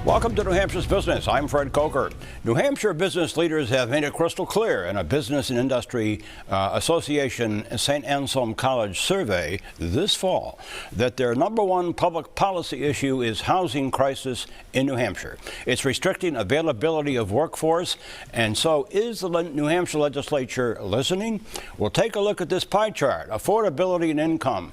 Welcome to New Hampshire's Business. I'm Fred Coker. New Hampshire business leaders have made it crystal clear in a Business and Industry Association St. Anselm College survey this fall that their #1 public policy issue is housing crisis in New Hampshire. It's restricting availability of workforce, and so is the New Hampshire legislature listening? We'll take a look at this pie chart. Affordability and income.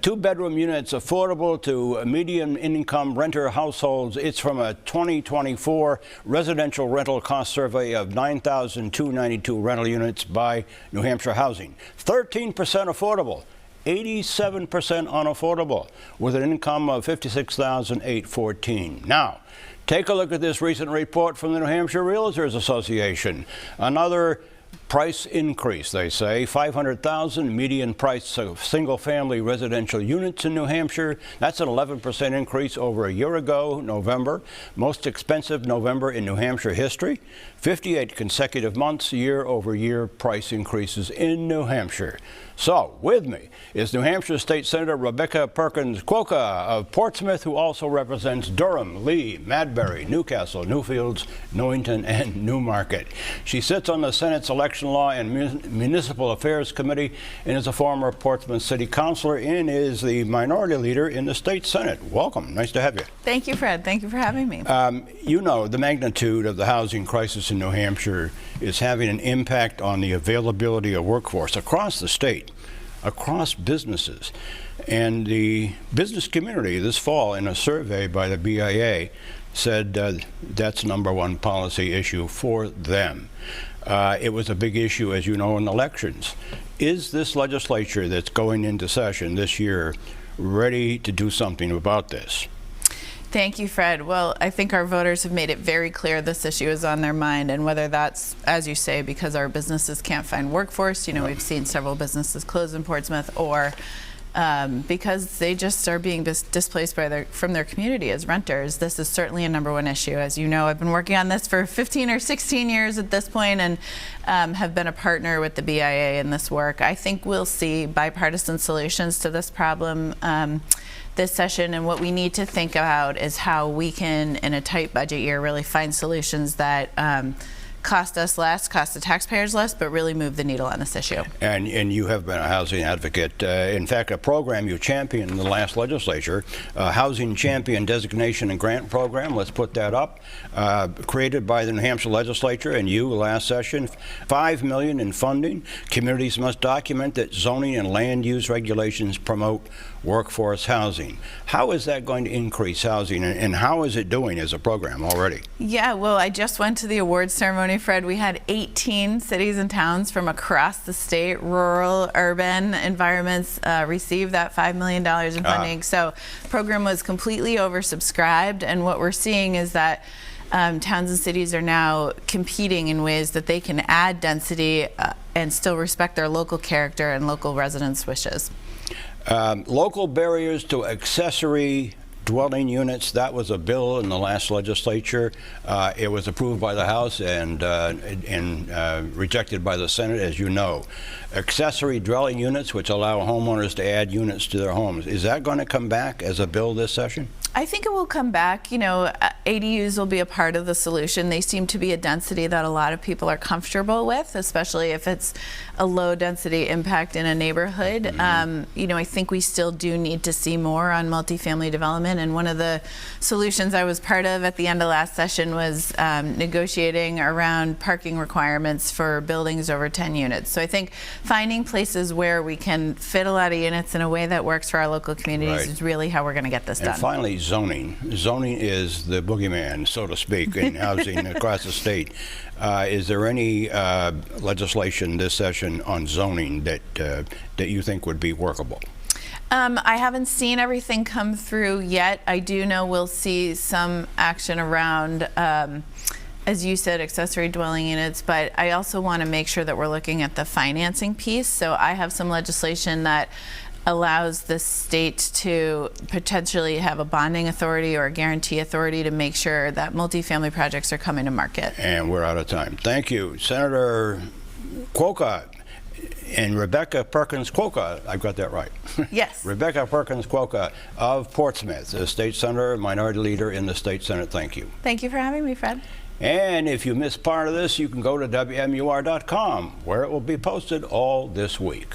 Two-bedroom units affordable to median income renter households. It's from a 2024 residential rental cost survey of 9,292 rental units by New Hampshire Housing. 13% affordable, 87% unaffordable, with an income of $56,814. Now, take a look at this recent report from the New Hampshire Realtors Association. Another price increase, they say. 500,000 median price of single-family residential units in New Hampshire. That's an 11% increase over a year ago, November. Most expensive November in New Hampshire history. 58 consecutive months, year-over-year price increases in New Hampshire. So, with me is New Hampshire State Senator Rebecca Perkins Quokka of Portsmouth, who also represents Durham, Lee, Madbury, Newcastle, Newfields, Newington, and Newmarket. She sits on the Senate's Election Law and Municipal Affairs Committee and is a former Portsmouth City Councilor and is the Minority Leader in the State Senate. Welcome. Nice to have you. Thank you, Fred. Thank you for having me. You know, the magnitude of the housing crisis in New Hampshire is having an impact on the availability of workforce across the state, across businesses. And the business community this fall, in a survey by the BIA, said that's #1 policy issue for them. It was a big issue, as you know, in elections. Is this legislature that's going into session this year ready to do something about this? Thank you, Fred. Well, I think our voters have made it very clear this issue is on their mind, and whether that's, as you say, because our businesses can't find workforce, you know, we've seen several businesses close in Portsmouth, or because they just are being displaced from their community as renters. This is certainly a #1 issue. As you know, I've been working on this for 15 or 16 years at this point, and have been a partner with the BIA in this work. I think we'll see bipartisan solutions to this problem this session, and what we need to think about is how we can, in a tight budget year, really find solutions that cost us less, cost the taxpayers less, but really move the needle on this issue. And you have been a housing advocate. In fact, a program you championed in the last legislature, Housing Champion Designation and Grant Program, let's put that up, created by the New Hampshire legislature and you last session. $5 million in funding. Communities must document that zoning and land use regulations promote workforce housing. How is that going to increase housing, and how is it doing as a program already? Yeah, well, I just went to the awards ceremony, Fred. We had 18 cities and towns from across the state, rural, urban environments, receive that $5 million in funding. So the program was completely oversubscribed, and what we're seeing is that towns and cities are now competing in ways that they can add density and still respect their local character and local residents' wishes. Local barriers to accessory dwelling units, that was a bill in the last legislature. It was approved by the House and rejected by the Senate, as you know. Accessory dwelling units, which allow homeowners to add units to their homes. Is that going to come back as a bill this session? I think it will come back. You know, ADUs will be a part of the solution. They seem to be a density that a lot of people are comfortable with, especially if it's a low density impact in a neighborhood. Mm-hmm. You know, I think we still do need to see more on multifamily development, and one of the solutions I was part of at the end of last session was negotiating around parking requirements for buildings over 10 units. So I think finding places where we can fit a lot of units in a way that works for our local communities is really how we're going to get this done. And finally, zoning. Zoning is the boogeyman, so to speak, in housing across the state. Is there any legislation this session on zoning that you think would be workable? I haven't seen everything come through yet. I do know we'll see some action around, as you said, accessory dwelling units, but I also want to make sure that we're looking at the financing piece. So I have some legislation that allows the state to potentially have a bonding authority or a guarantee authority to make sure that multifamily projects are coming to market. And we're out of time. Thank you. Senator Quokka, And Rebecca Perkins Quokka, I've got that right. Yes. Rebecca Perkins Quokka of Portsmouth, the State Senator, Minority Leader in the State Senate. Thank you. Thank you for having me, Fred. And if you missed part of this, you can go to WMUR.com, where it will be posted all this week.